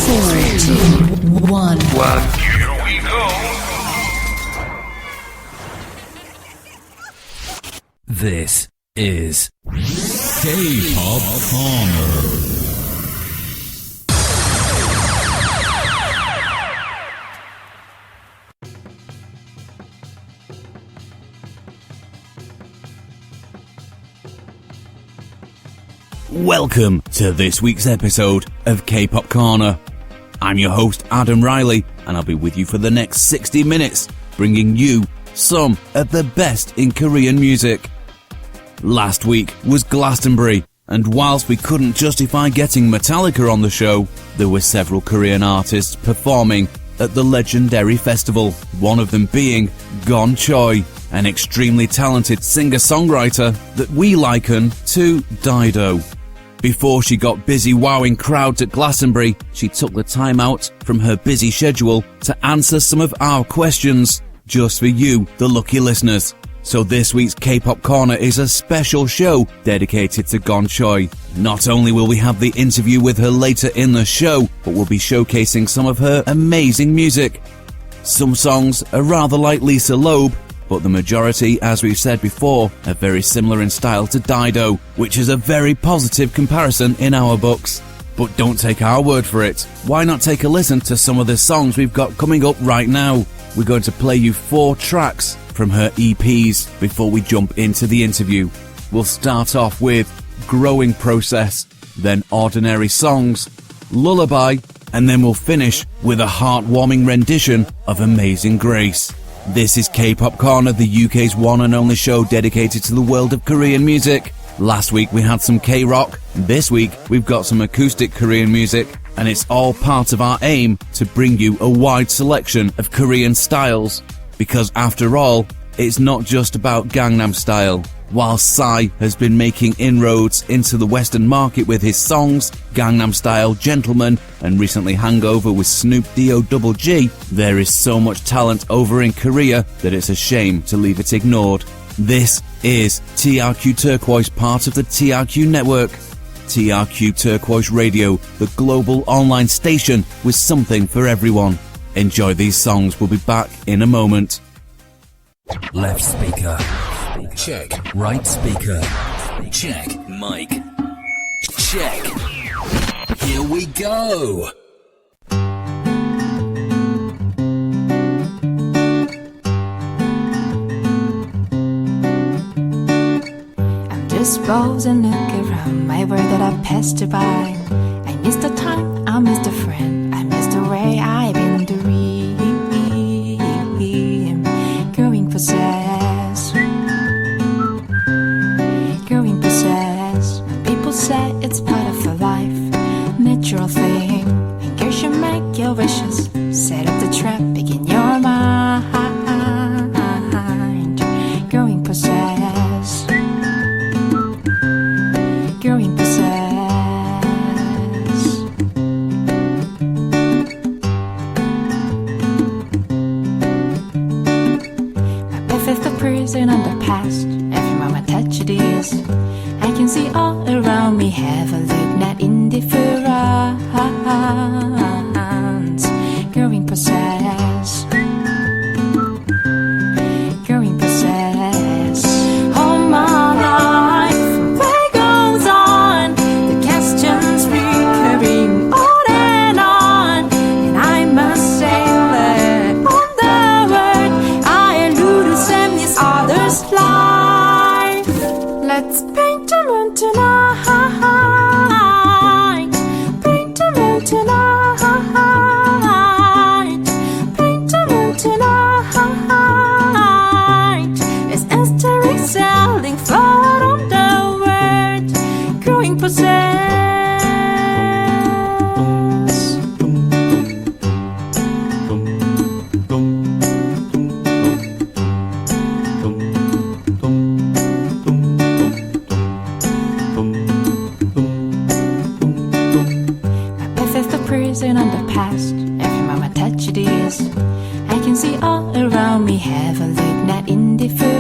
1. Well, here we go. This is K-Pop Korner. Welcome to this week's episode of K-Pop Korner. I'm your host Adam Riley, and I'll be with you for the next 60 minutes, bringing you some of the best in Korean music. Last week was Glastonbury, and whilst we couldn't justify getting Metallica on the show, there were several Korean artists performing at the legendary festival, one of them being Gonne Choi, an extremely talented singer-songwriter that we liken to Dido. Before she got busy wowing crowds at Glastonbury, she took the time out from her busy schedule to answer some of our questions, just for you, the lucky listeners. So this week's K-Pop Korner is a special show dedicated to Gonne Choi. Not only will we have the interview with her later in the show, but we'll be showcasing some of her amazing music. Some songs are rather like Lisa Loeb, but the majority, as we've said before, are very similar in style to Dido, which is a very positive comparison in our books. But don't take our word for it. Why not take a listen to some of the songs we've got coming up right now? We're going to play you 4 tracks from her EPs before we jump into the interview. We'll start off with Growing Process, then Ordinary Songs, Lullaby, and then we'll finish with a heartwarming rendition of Amazing Grace. This is K-Pop Korner, the UK's one and only show dedicated to the world of Korean music. Last week we had some K-rock, this week we've got some acoustic Korean music, and it's all part of our aim to bring you a wide selection of Korean styles. Because after all, it's not just about Gangnam Style. While Psy has been making inroads into the Western market with his songs, Gangnam Style, Gentleman, and recently Hangover with Snoop D-O-double-G, there is so much talent over in Korea that it's a shame to leave it ignored. This is TRQ Turquoise, part of the TRQ network. TRQ Turquoise Radio, the global online station with something for everyone. Enjoy these songs, we'll be back in a moment. Left speaker. Check. Right speaker. Check. Mic. Check. Here we go. I'm disposed and look around my world that I passed by. I miss the time, I miss the friend, I miss the way I've been dream. Growing possessed. Growing possessed. People say it's part of a life, natural thing. And girls should make your wishes. Set up the trap, begin your mind. Growing possessed. Growing possessed. My path is the prison on the past. Every moment I touch this, I can see all around me. Have a look, not indifference. Growing possessed. Growing possessed. All my life, what goes on? The questions recurring on and on. And I must say that on the word I lose and this other's life. Let's paint the moon tonight. Paint the moon tonight. Paint the moon tonight. It's asteroid sailing far on the world. Growing possessed. My path is the prison on the past. Every moment I touch this, I can see all around me. Have a look, not indifference.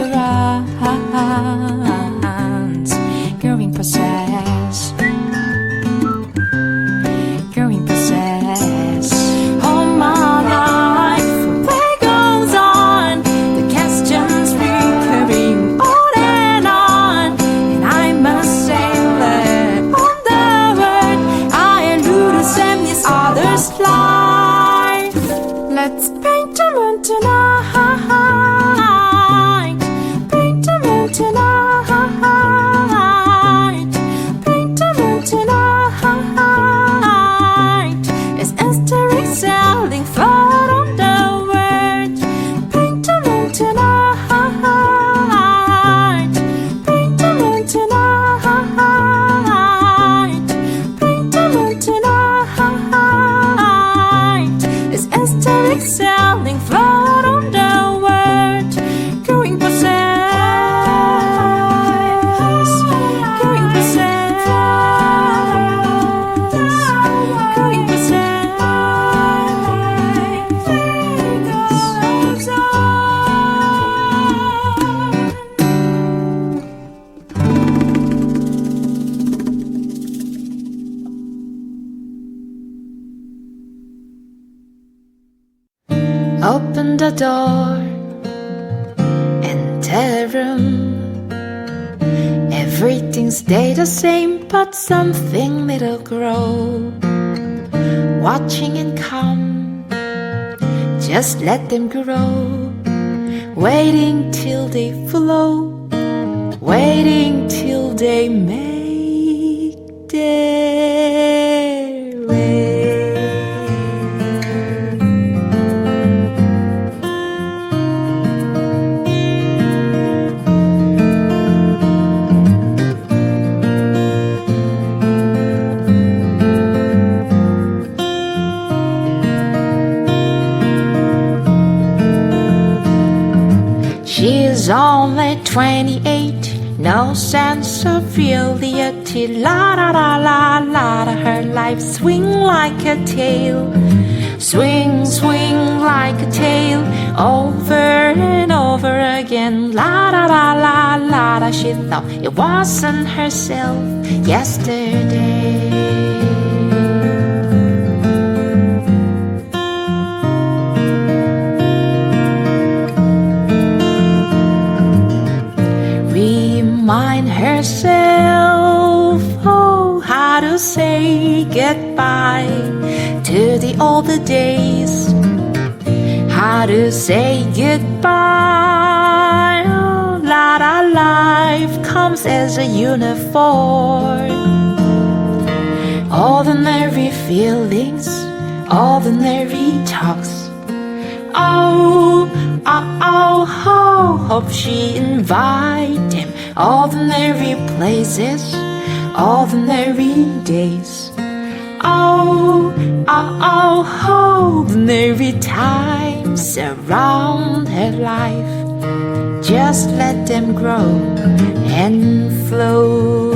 Growing possessed. Growing possessed. Open the door, enter a room. Everything stay the same, but something little grow. Watching and come, just let them grow. Waiting till they flow, waiting till they make their way. She's only 28, no sense of reality. La da da la la da, her life swing like a tail. Swing, swing like a tail, over and over again. La da da la la da, she thought it wasn't herself yesterday. Remind herself, oh, how to say goodbye to the older days. How to say goodbye. Oh, la da, life comes as a uniform. Ordinary feelings, ordinary talks. Oh, oh, oh, oh, hope she invite him. Ordinary places, ordinary days. Oh, oh, oh, ordinary times around her life. Just let them grow and flow.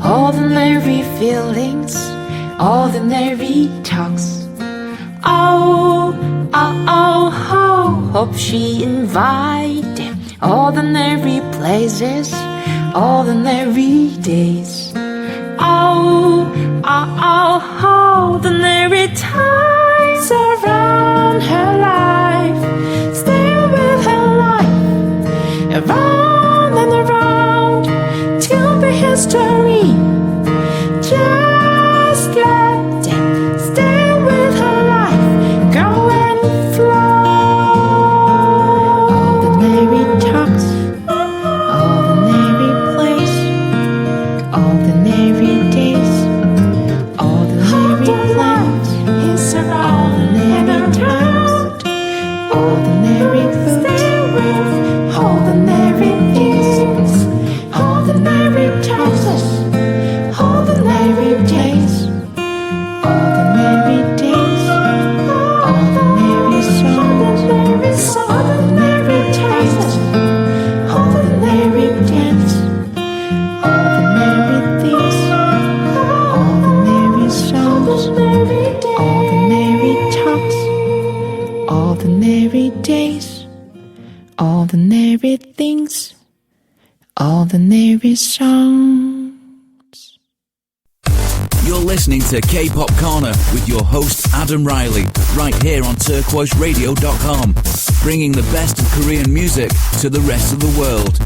Ordinary feelings, ordinary talks. Oh, oh, oh, oh, hope she invite him. Ordinary places, ordinary days. Oh, oh, oh, ordinary times around her life. Stay with her life, around and around, till the history. Just let them stay with her life, go and flow. Ordinary talks, ordinary place, ordinary days, ordinary plans, ordinary times, ordinary foods, ordinary things, ordinary talks. Ordinary days, ordinary days, ordinary songs, ordinary tastes, ordinary dance, ordinary things, ordinary songs, ordinary talks, ordinary days, ordinary things, ordinary songs. You're listening to K-Pop Korner with your host Adam Riley, right here on turquoiseradio.com, bringing the best of Korean music to the rest of the world.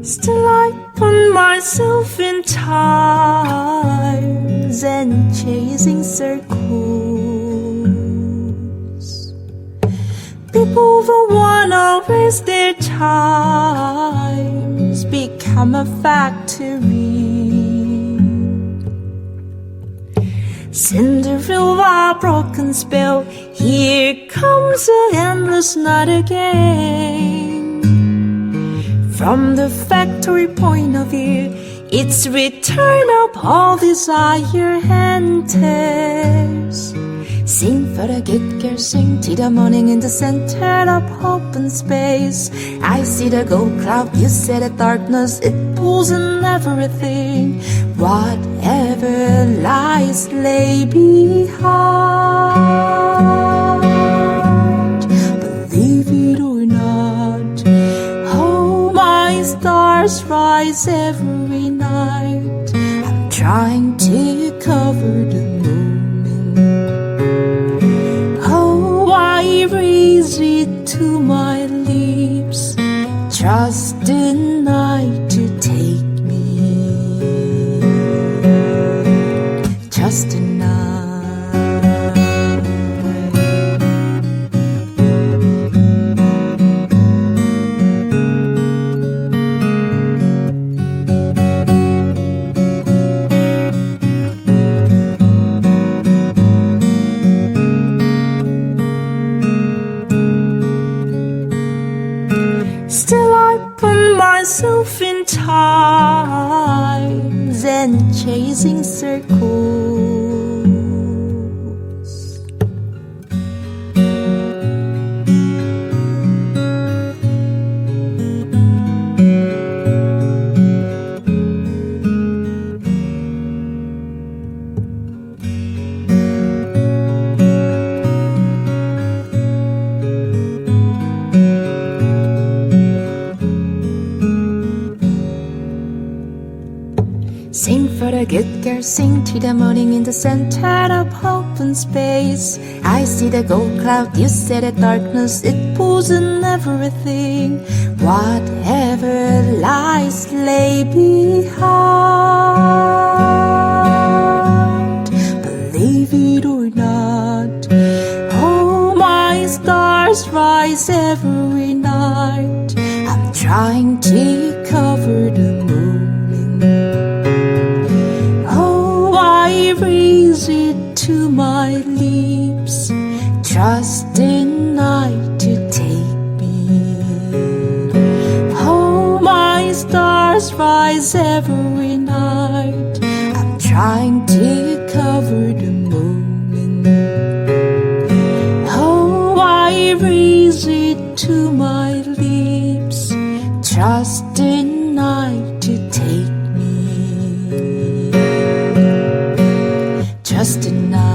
Still I put myself in times and chasing circles. People don't wanna waste their times, become a factory. Cinderella, broken spell. Here comes the endless night again. From the factory point of view, it's return of all desire and tears. Sing for the good girl, sing till the morning in the center of open space. I see the gold cloud, you see the darkness, it pulls in everything. Whatever lies lay behind, believe it or not, oh my stars rise every night. I'm trying to cover the moon. I raise it to my lips, trust the night to take me, just the night. Still I put myself in times and chasing circles. Sing for the good girl, sing till the morning in the center of open space. I see the gold cloud, you see the darkness, it pulls in everything. Whatever lies lay behind, believe it or not, oh my stars rise every night. I'm trying to cover the moon. I raise it to my lips, trust the night to take me. Oh, my stars rise every night. I'm trying to cover the moment. Oh, I raise it to my lips, trust the night to take me. Just a night.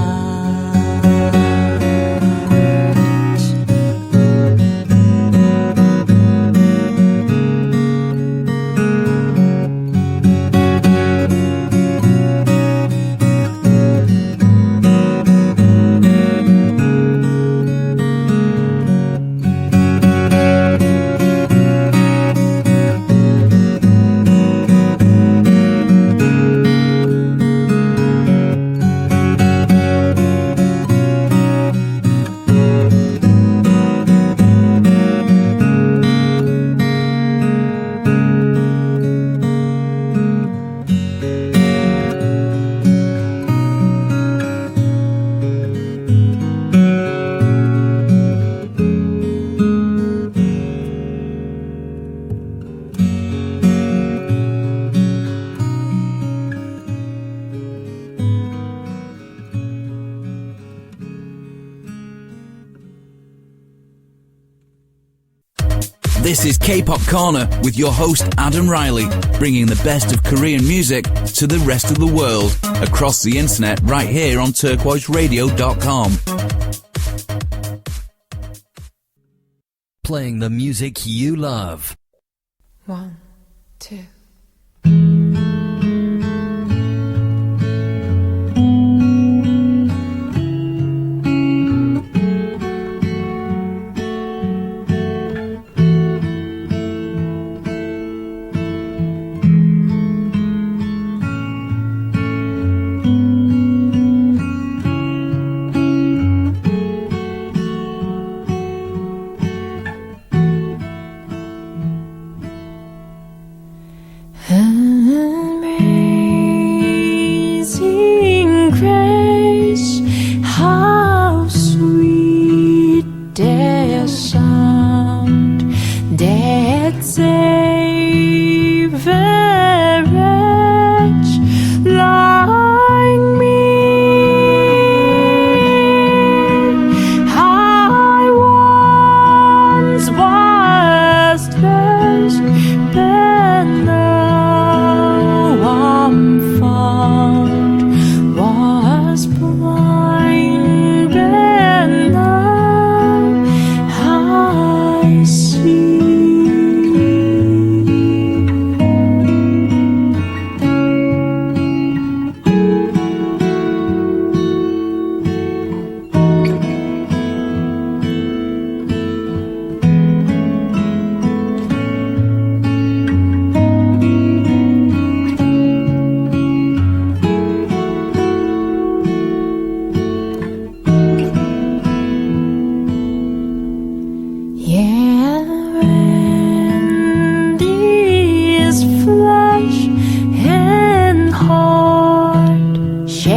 This is K-Pop Korner with your host Adam Riley, bringing the best of Korean music to the rest of the world across the internet right here on turquoiseradio.com. Playing the music you love. 1, 2.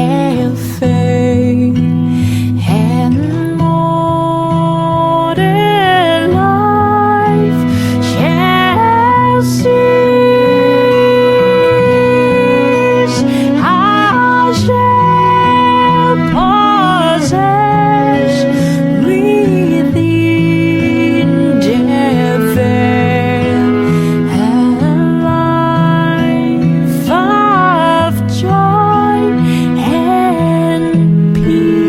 cafe and modern life shall cease. I shall possess within heaven a life of joy and peace.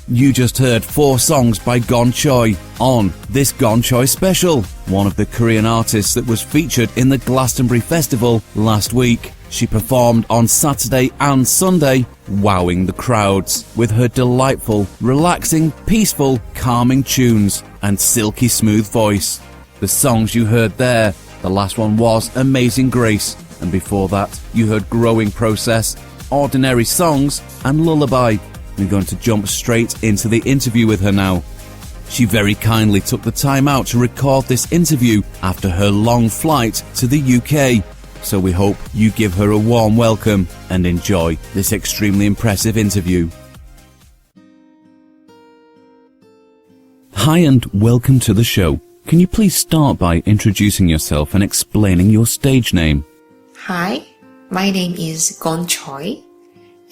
You just heard 4 songs by Gonne Choi on this Gonne Choi special, one of the Korean artists that was featured in the Glastonbury Festival last week. She performed on Saturday and Sunday, wowing the crowds with her delightful, relaxing, peaceful, calming tunes and silky smooth voice. The songs you heard there, the last one was Amazing Grace, and before that you heard Growing Process, Ordinary Songs and Lullaby. We're going to jump straight into the interview with her now. She very kindly took the time out to record this interview after her long flight to the UK. So we hope you give her a warm welcome and enjoy this extremely impressive interview. Hi and welcome to the show. Can you please start by introducing yourself and explaining your stage name? Hi, my name is Gonne Choi,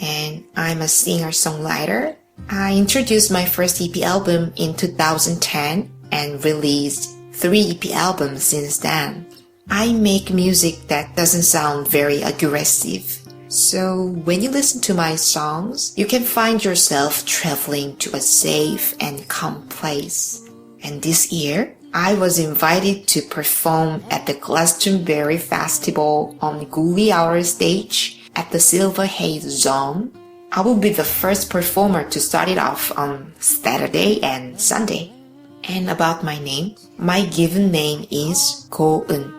and I'm a singer-songwriter. I introduced my first EP album in 2010 and released 3 EP albums since then. I make music that doesn't sound very aggressive. So when you listen to my songs, you can find yourself traveling to a safe and calm place. And this year, I was invited to perform at the Glastonbury Festival on Gully Hour stage at the Silver Haze Zone. I will be the first performer to start it off on Saturday and Sunday. And about my name, my given name is Gonne,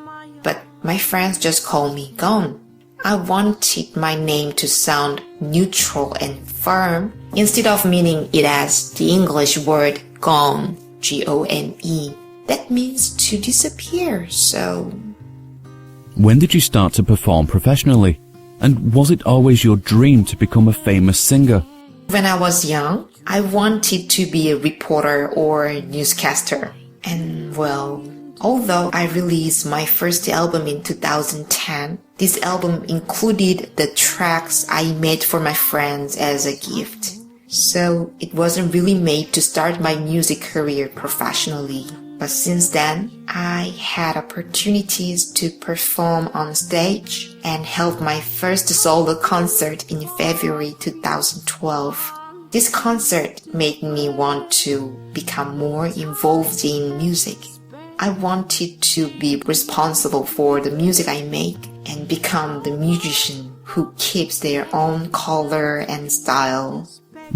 but my friends just call me Gonne. I wanted my name to sound neutral and firm instead of meaning it as the English word gone, Gone. That means to disappear, so... When did you start to perform professionally? And was it always your dream to become a famous singer? When I was young, I wanted to be a reporter or a newscaster. And well, although I released my first album in 2010, this album included the tracks I made for my friends as a gift. So it wasn't really made to start my music career professionally. But since then, I had opportunities to perform on stage and held my first solo concert in February 2012. This concert made me want to become more involved in music. I wanted to be responsible for the music I make and become the musician who keeps their own color and style.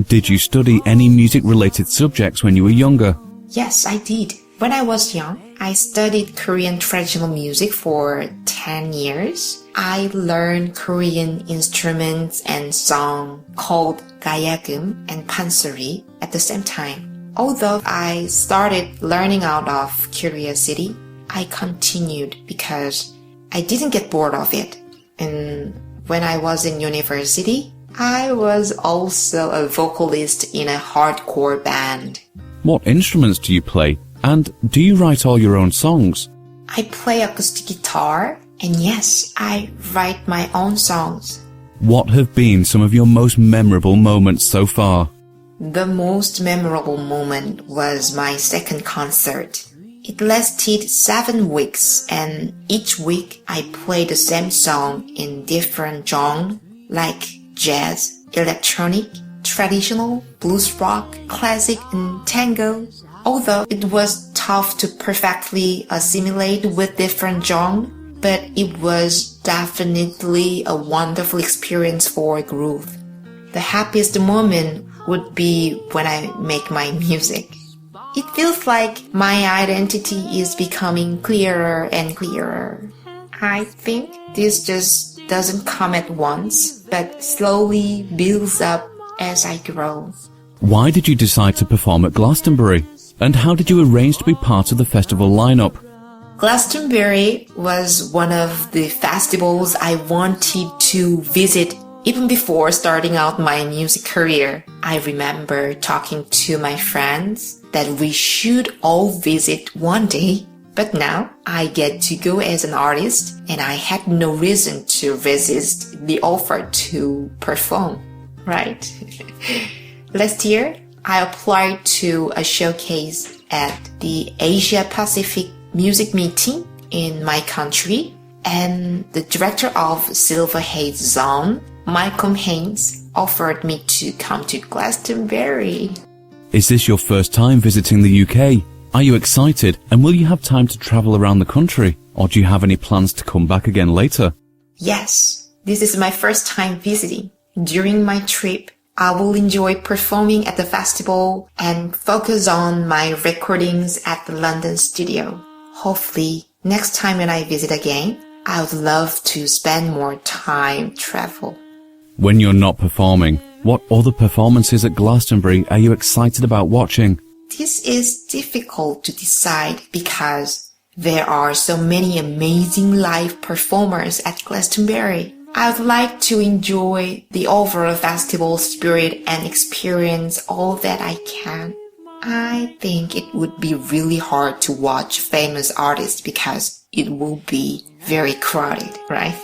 Did you study any music-related subjects when you were younger? Yes, I did. When I was young, I studied Korean traditional music for 10 years. I learned Korean instruments and song called gayagum and pansori at the same time. Although I started learning out of curiosity, I continued because I didn't get bored of it. And when I was in university, I was also a vocalist in a hardcore band. What instruments do you play? And do you write all your own songs? I play acoustic guitar, and yes, I write my own songs. What have been some of your most memorable moments so far? The most memorable moment was my second concert. It lasted 7 weeks, and each week I played the same song in different genres like jazz, electronic, traditional, blues rock, classic, and tango. Although it was tough to perfectly assimilate with different genres, but it was definitely a wonderful experience for growth. The happiest moment would be when I make my music. It feels like my identity is becoming clearer and clearer. I think this just doesn't come at once, but slowly builds up as I grow. Why did you decide to perform at Glastonbury? And how did you arrange to be part of the festival lineup? Glastonbury was one of the festivals I wanted to visit even before starting out my music career. I remember talking to my friends that we should all visit one day. But now I get to go as an artist and I had no reason to resist the offer to perform, right? Last year, I applied to a showcase at the Asia Pacific Music Meeting in my country, and the director of Silver Haze Zone, Malcolm Haynes, offered me to come to Glastonbury. Is this your first time visiting the UK? Are you excited, and will you have time to travel around the country, or do you have any plans to come back again later? Yes, this is my first time visiting. During my trip, I will enjoy performing at the festival and focus on my recordings at the London studio. Hopefully, next time when I visit again, I would love to spend more time travel. When you're not performing, what other performances at Glastonbury are you excited about watching? This is difficult to decide because there are so many amazing live performers at Glastonbury. I would like to enjoy the overall festival spirit and experience all that I can. I think it would be really hard to watch famous artists because it will be very crowded, right?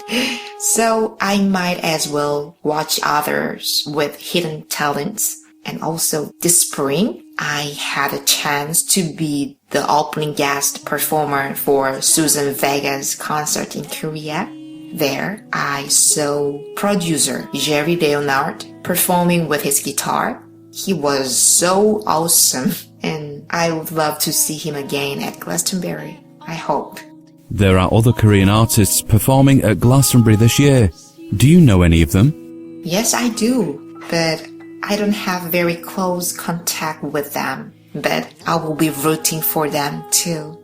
So I might as well watch others with hidden talents. And also this spring, I had a chance to be the opening guest performer for Susan Vega's concert in Korea. There, I saw producer Jerry Leonard performing with his guitar. He was so awesome, and I would love to see him again at Glastonbury. I hope. There are other Korean artists performing at Glastonbury this year. Do you know any of them? Yes, I do, but I don't have very close contact with them. But I will be rooting for them too.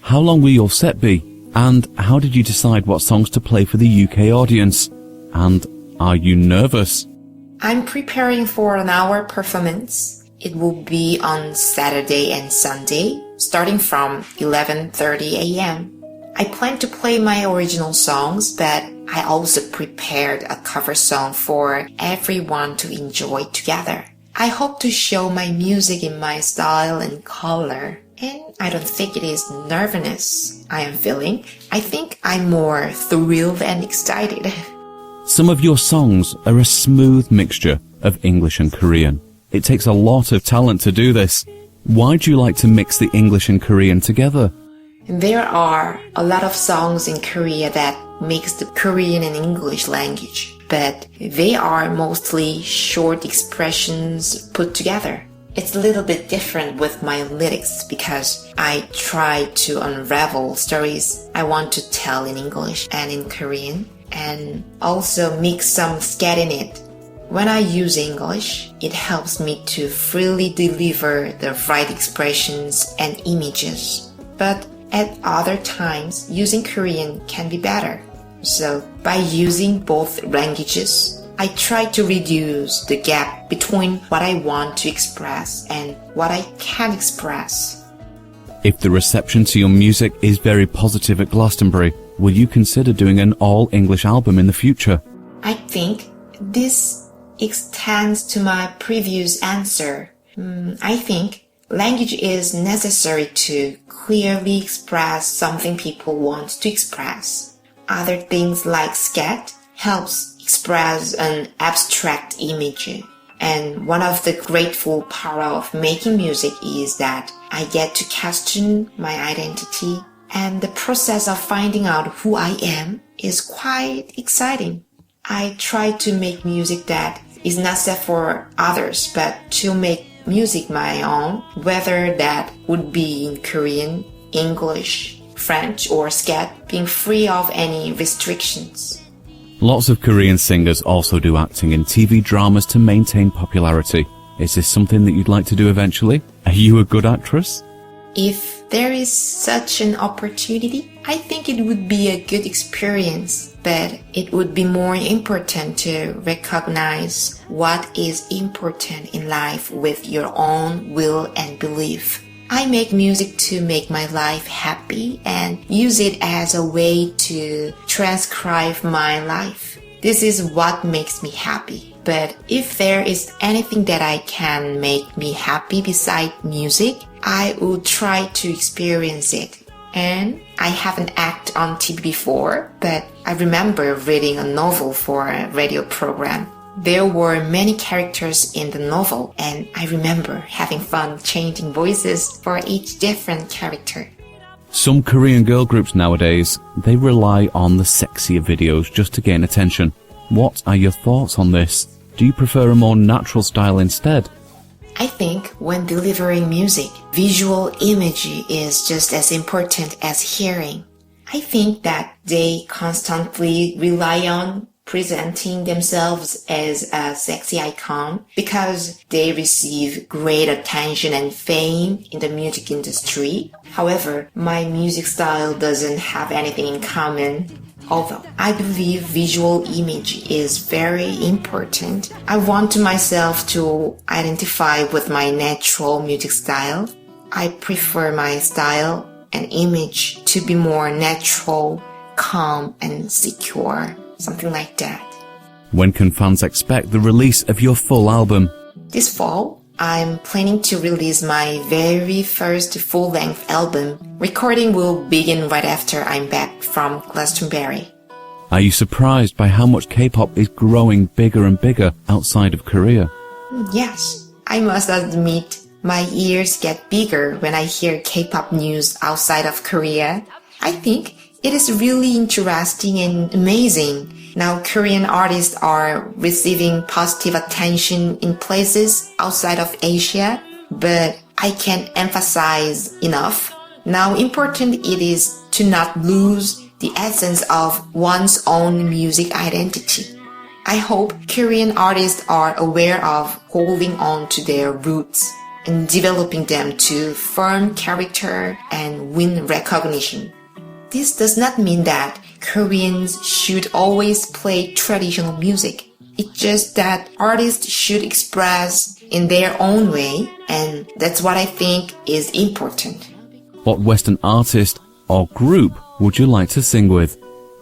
How long will your set be? And how did you decide what songs to play for the UK audience? And are you nervous? I'm preparing for an hour performance. It will be on Saturday and Sunday, starting from 11:30 a.m. I plan to play my original songs, but I also prepared a cover song for everyone to enjoy together. I hope to show my music in my style and color. And I don't think it is nervousness I am feeling. I think I'm more thrilled and excited. Some of your songs are a smooth mixture of English and Korean. It takes a lot of talent to do this. Why do you like to mix the English and Korean together? There are a lot of songs in Korea that mix the Korean and English language, but they are mostly short expressions put together. It's a little bit different with my lyrics because I try to unravel stories I want to tell in English and in Korean, and also mix some scat in it. When I use English, it helps me to freely deliver the right expressions and images. But at other times, using Korean can be better. So by using both languages, I try to reduce the gap between what I want to express and what I can express. If the reception to your music is very positive at Glastonbury, will you consider doing an all-English album in the future? I think this extends to my previous answer. I think language is necessary to clearly express something people want to express. Other things like scat helps express an abstract image. And one of the grateful part of making music is that I get to question my identity, and the process of finding out who I am is quite exciting. I try to make music that is not set for others, but to make music my own, whether that would be in Korean, English, French, or scat, being free of any restrictions. Lots of Korean singers also do acting in TV dramas to maintain popularity. Is this something that you'd like to do eventually? Are you a good actress? If there is such an opportunity, I think it would be a good experience, but it would be more important to recognize what is important in life with your own will and belief. I make music to make my life happy and use it as a way to transcribe my life. This is what makes me happy. But if there is anything that I can make me happy beside music, I would try to experience it. And I haven't acted on TV before, but I remember reading a novel for a radio program. There were many characters in the novel, and I remember having fun changing voices for each different character. Some Korean girl groups nowadays, they rely on the sexier videos just to gain attention. What are your thoughts on this? Do you prefer a more natural style instead? I think when delivering music, visual imagery is just as important as hearing. I think that they constantly rely on presenting themselves as a sexy icon because they receive great attention and fame in the music industry. However, my music style doesn't have anything in common. Although I believe visual image is very important, I want myself to identify with my natural music style. I prefer my style and image to be more natural, calm, and secure. Something like that. When can fans expect the release of your full album? This fall, I'm planning to release my very first full-length album. Recording will begin right after I'm back from Glastonbury. Are you surprised by how much K-pop is growing bigger and bigger outside of Korea? Yes, I must admit my ears get bigger when I hear K-pop news outside of Korea. I think it is really interesting and amazing. Now Korean artists are receiving positive attention in places outside of Asia, but I can't emphasize enough how important it is to not lose the essence of one's own music identity. I hope Korean artists are aware of holding on to their roots and developing them to form character and win recognition. This does not mean that Koreans should always play traditional music. It's just that artists should express in their own way, and that's what I think is important. What Western artist or group would you like to sing with?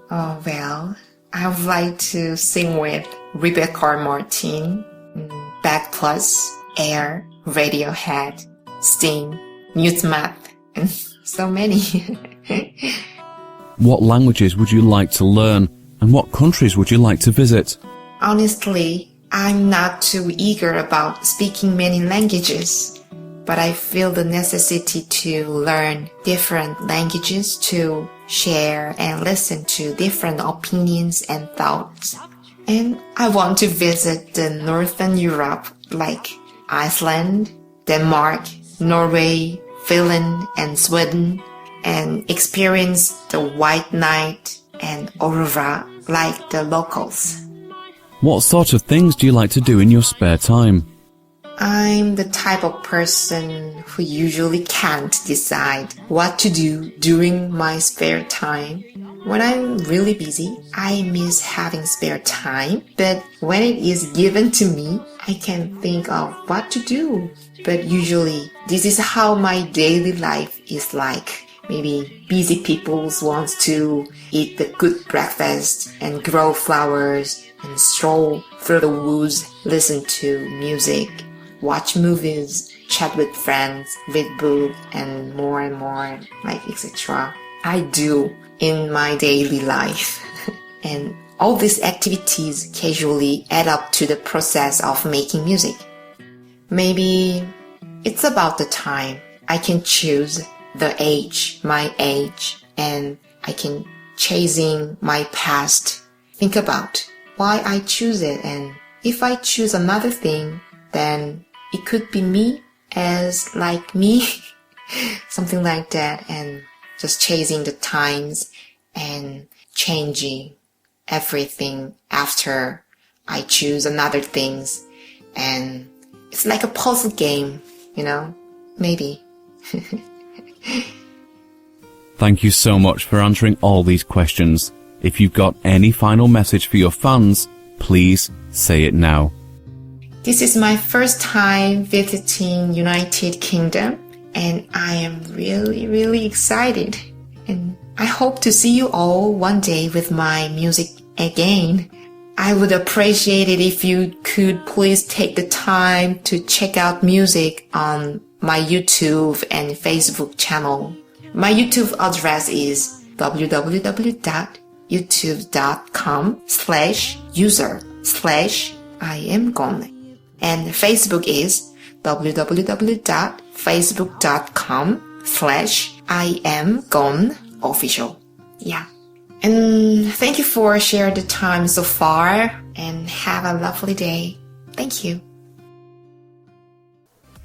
Oh, well, I would like to sing with Rebecca Martin, Back Plus, Air, Radiohead, Sting, Newsmath, and so many. What languages would you like to learn, and what countries would you like to visit? Honestly, I'm not too eager about speaking many languages, but I feel the necessity to learn different languages to share and listen to different opinions and thoughts. And I want to visit the Northern Europe like Iceland, Denmark, Norway, Finland, and Sweden, and experience the white night and aurora like the locals. What sort of things do you like to do in your spare time? I'm the type of person who usually can't decide what to do during my spare time. When I'm really busy, I miss having spare time, but when it is given to me, I can think of what to do. But usually, this is how my daily life is like. Maybe busy people wants to eat the good breakfast and grow flowers and stroll through the woods, listen to music, watch movies, chat with friends, read books, and more, like etc. I do in my daily life. And all these activities casually add up to the process of making music. Maybe it's about the time. I can choose my age, and I can chasing my past. Think about why I choose it and if I choose another thing, then it could be me as like me, something like that, and just chasing the times and changing everything after I choose another things. And it's like a puzzle game, maybe. Thank you so much for answering all these questions. If you've got any final message for your fans, please say it now. This is my first time visiting United Kingdom, and I am really, really excited. And I hope to see you all one day with my music again. I would appreciate it if you could please take the time to check out music on my YouTube and Facebook channel. My YouTube address is www.youtube.com/user/IamGonne. And Facebook is www.facebook.com/IamGonneOfficial. Yeah. And thank you for sharing the time so far, and have a lovely day. Thank you.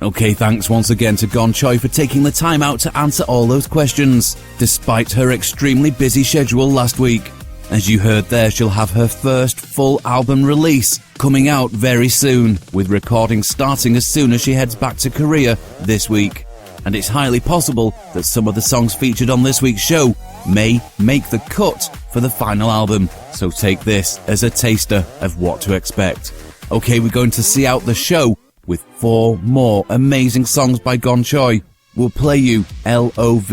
Okay, thanks once again to Gonne Choi for taking the time out to answer all those questions, despite her extremely busy schedule last week. As you heard there, she'll have her first full album release coming out very soon, with recording starting as soon as she heads back to Korea this week. And it's highly possible that some of the songs featured on this week's show may make the cut for the final album, so take this as a taster of what to expect. Okay, we're going to see out the show with 4 more amazing songs by Gonne Choi. We'll play you Love,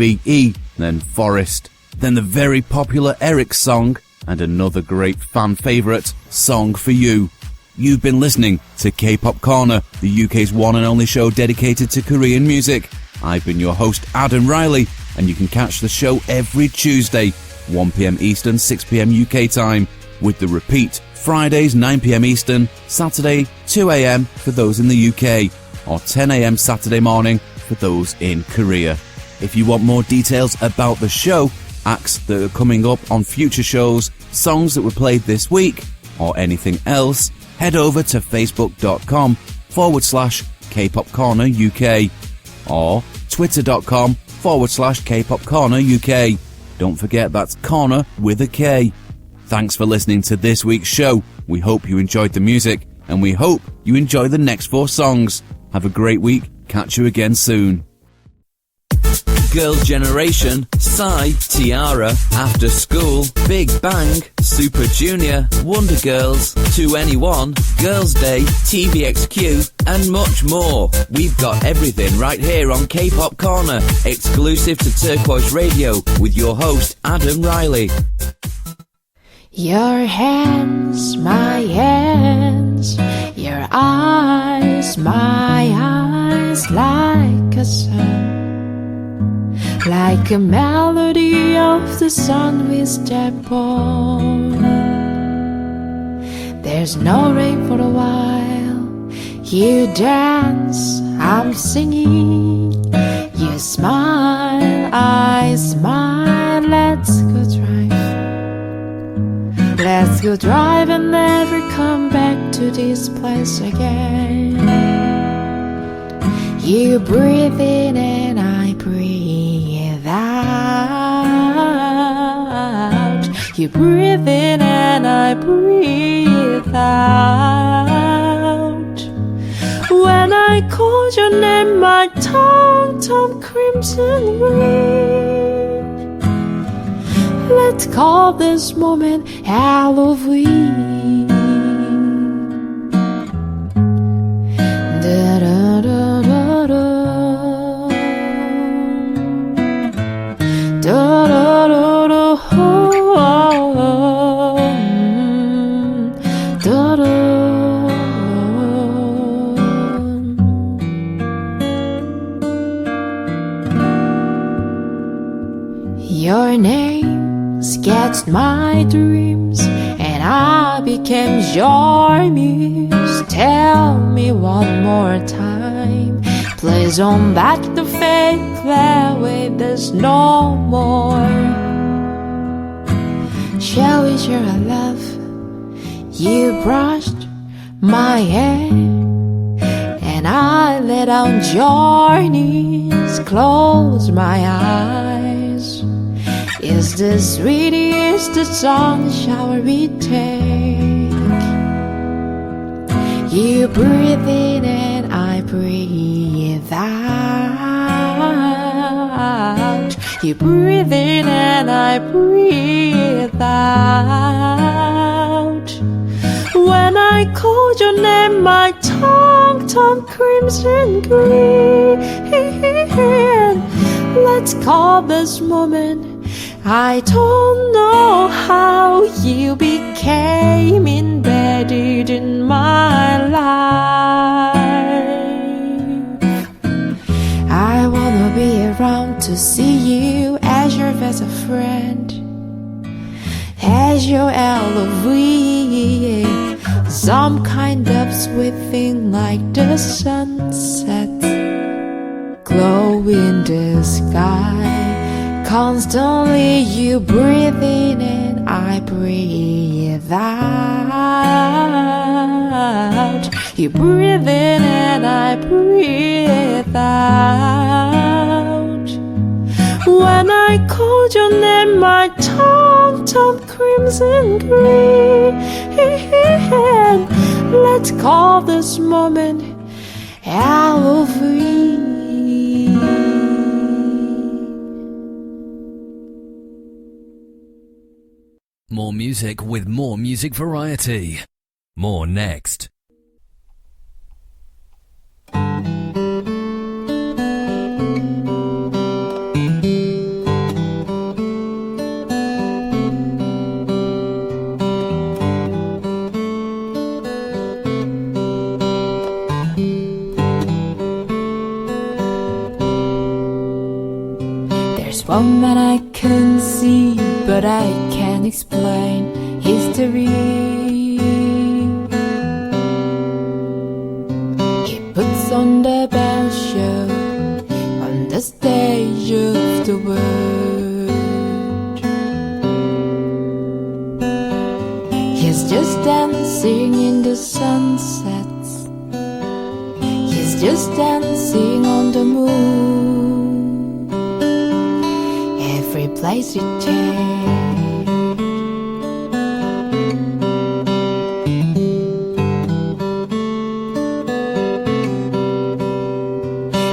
then Forest, then the very popular Eric song, and another great fan favourite, Song for You. You've been listening to K-Pop Korner, the UK's one and only show dedicated to Korean music. I've been your host, Adam Riley, and you can catch the show every Tuesday, 1pm Eastern, 6pm UK time, with the repeat Fridays 9pm Eastern, Saturday 2am for those in the UK, or 10am Saturday morning for those in Korea. If you want more details about the show, acts that are coming up on future shows, songs that were played this week, or anything else, head over to facebook.com/K-Pop Korner UK or twitter.com/K-Pop Korner UK. Don't forget that's Korner with a K. Thanks for listening to this week's show. We hope you enjoyed the music, and we hope you enjoy the next 4 songs. Have a great week. Catch you again soon. Girls' Generation, Psy, Tiara, After School, Big Bang, Super Junior, Wonder Girls, 2NE1, Girls' Day, TVXQ, and much more. We've got everything right here on K-Pop Korner, exclusive to Turquoise Radio, with your host, Adam Riley. Your hands, my hands, your eyes, my eyes, like a sun, like a melody of the sun we step on. There's no rain for a while. You dance, I'm singing. You smile, I smile. Let's go drive. Let's go drive and never come back to this place again. You breathe in and I breathe out. You breathe in and I breathe out. When I called your name, my tongue turned crimson green. Let's call this moment Halloween. Da da da da da. Da da da da. Da da. Your name sketched my dreams, and I became your muse. Tell me one more time, please don't back the fake that way there's no more. Shall we share a love? You brushed my hand, and I lay down your knees, close my eyes. Is this really the sun shower we take? You breathe in and I breathe out. You breathe in and I breathe out. When I called your name, my tongue turned crimson green. Let's call this moment. I don't know how you became embedded in my life. I wanna be around to see you as your best friend, as your LOV, some kind of sweet thing like the sunset, glow in the sky. Constantly you breathe in and I breathe out. You breathe in and I breathe out. When I called your name, my tongue turned crimson green. Let's call this moment LOV. More music with more music variety. More next. There's one man I can see, but I can't explain history. He puts on the best show on the stage of the world. He's just dancing in the sunsets. He's just dancing on the moon. Every place you take,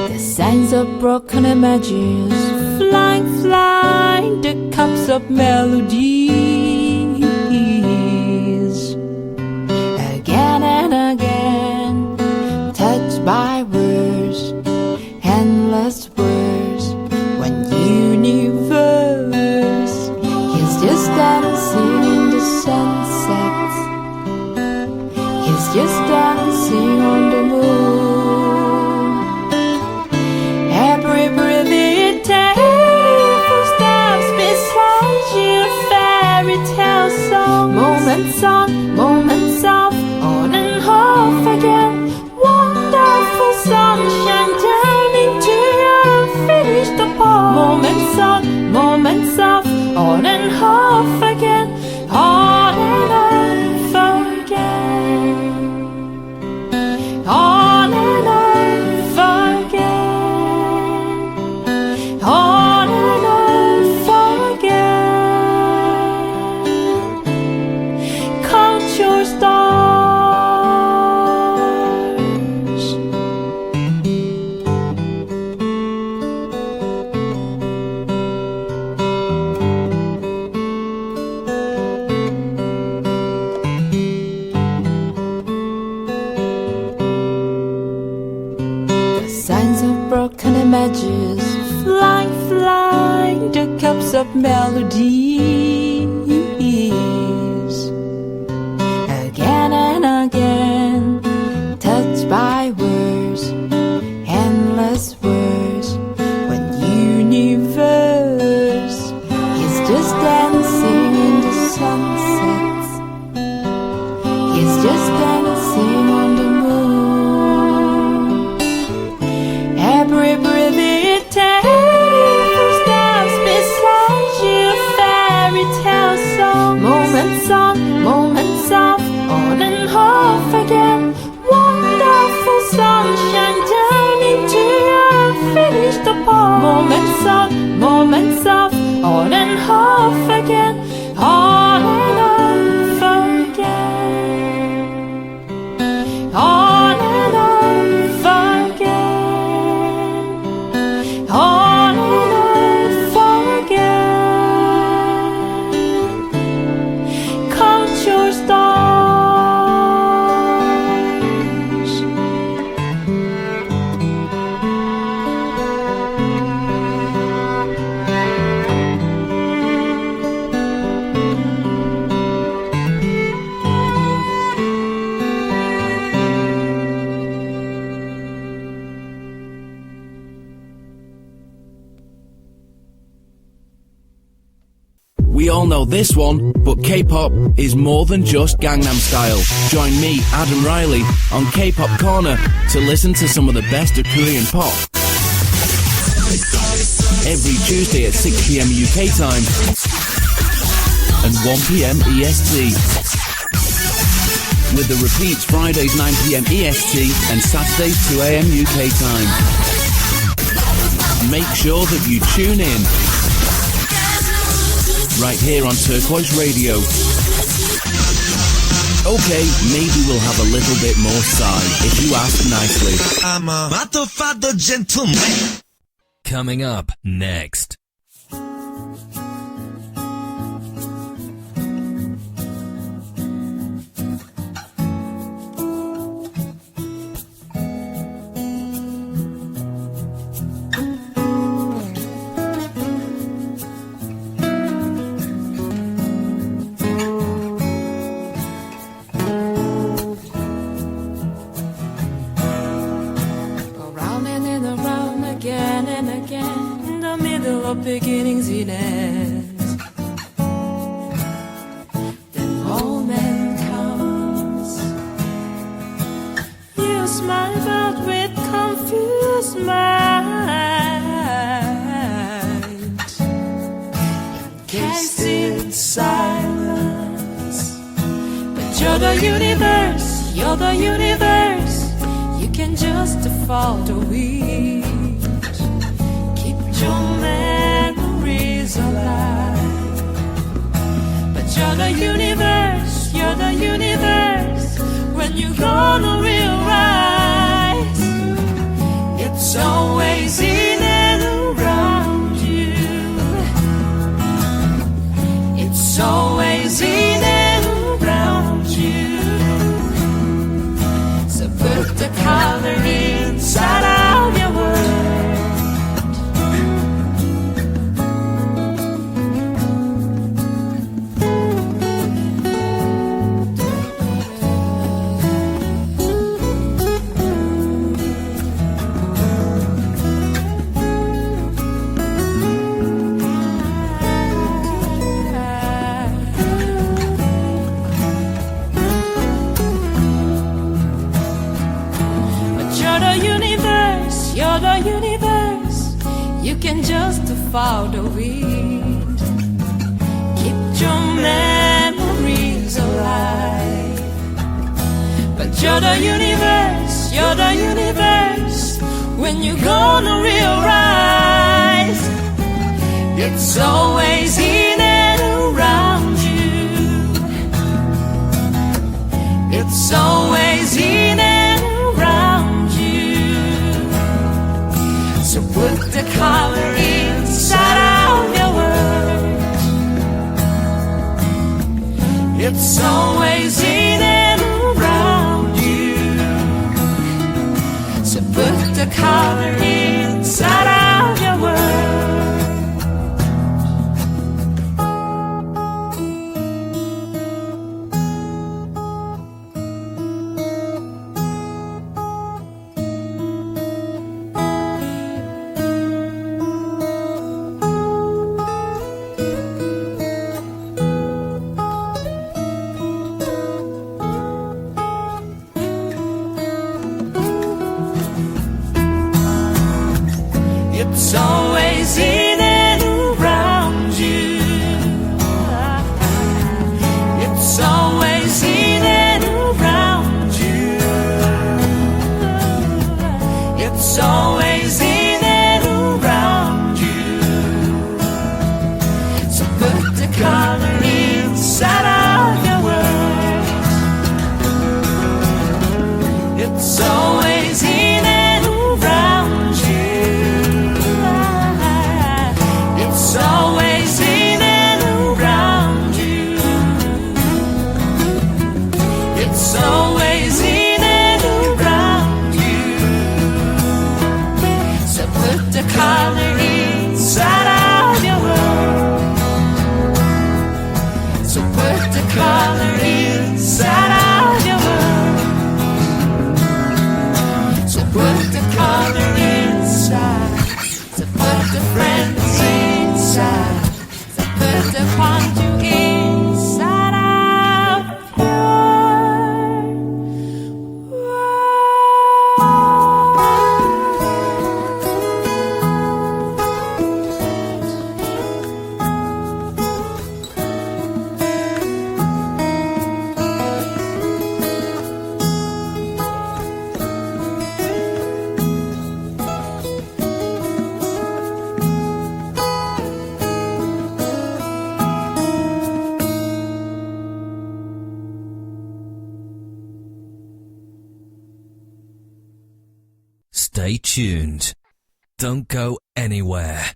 the signs of broken images, flying, flying, the cups of melodies, again and again, touched by words, endless words, when universe. He's just dancing in the sunsets. He's just dancing on the moon. Every breath you take, footsteps beside you, fairy tale song. Moments on and off again. Wonderful sunshine down into your unfinished poem. Moments off, on and off again, on and off again, on and off again, on and off again. Count your stars. Signs of broken images, flying, flying, the cups of melodies, again and again, touched by words, endless words, when universe. He's just dancing in the sunsets. He's just dancing on the moon. Every breath you take, footsteps beside you, fairy tale. moments of on and off again, on and off again, on and off again, on and off again. Count your stars. We all know this one, but K-pop is more than just Gangnam Style. Join me, Adam Riley, on K-Pop Korner to listen to some of the best of Korean pop. Every Tuesday at 6 p.m. UK time and 1 p.m. EST. With the repeats Fridays 9 p.m. EST and Saturdays 2 a.m. UK time. Make sure that you tune in. Right here on Turquoise Radio. Okay, maybe we'll have a little bit more Psy, if you ask nicely. I'm a motherfucker gentleman. Coming up next. Beginnings in ends. The moment comes. You smile but with confused mind. Encased in silence. But you're the universe. You're the universe. You can just follow the wind. Your memories alive. But you're the universe, you're the universe. When you're gonna realize it's always in and around you. It's always in and around you. So put the color inside of your world. You're the universe, you can just follow the wind. Keep your memories alive. But you're the universe, you're the universe. When you're gonna realize it's always in and around you. It's always in and around you. So put the color inside of your world. It's always in and around you. So put the color inside of your world. It's always in and around you. It's always in and around you. It's always in and around you. the color inside of your world. So put the color inside of your world. So put the color inside. So put the friends inside. So put the quantum inside of your Stay tuned. Don't go anywhere.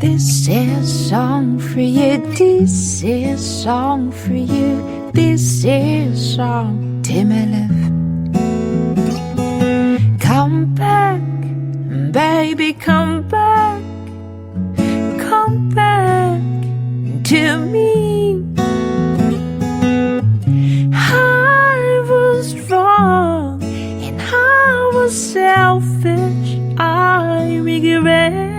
This is a song for you, this is a song for you, this is a song to my love. Come back, baby, come back to me. I was wrong and I was selfish, I regret.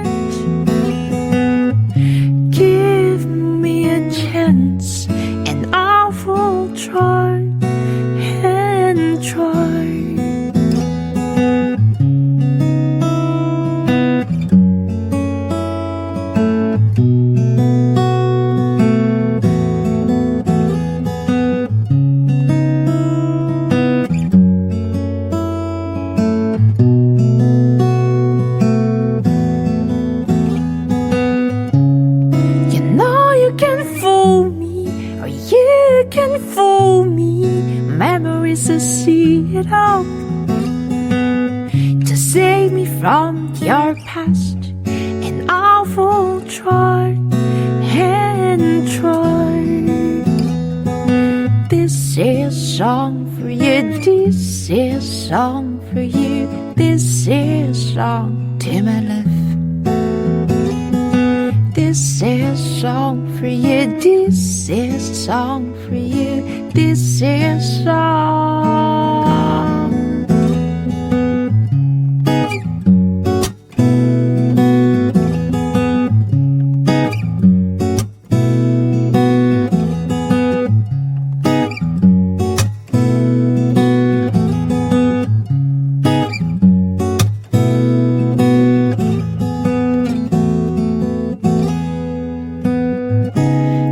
Give me a chance and I will try and try. You know you can fool me, or you can fool me. Memories are sealed up to save me from your past, and I will try and try. This is a song for you, this is a song for you, this is a song to my love. This is a song for you, this is a song for you, this is a song.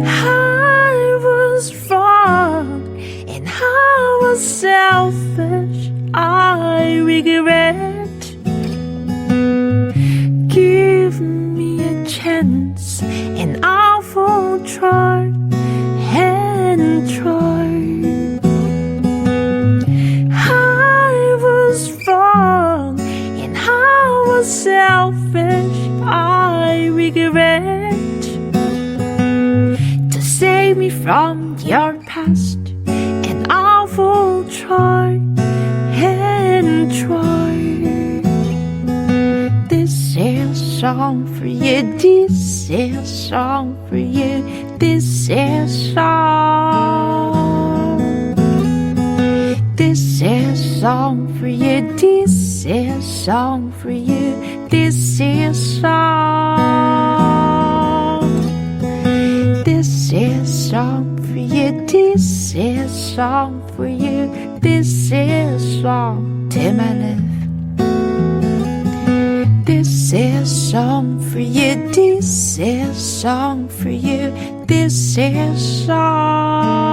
I was wrong and I was selfish, I regret. Give me a chance and I will try and try. I was wrong and I was selfish, I regret. To save me from your past, and I will try and try. This is a song for you, this is a song for you, this is a song. This is a song for you, this is a song for you, this is a song. This is a song for you, this is a song for you, this is a song to my love. This is a song for you, this is a song for you, this is a song.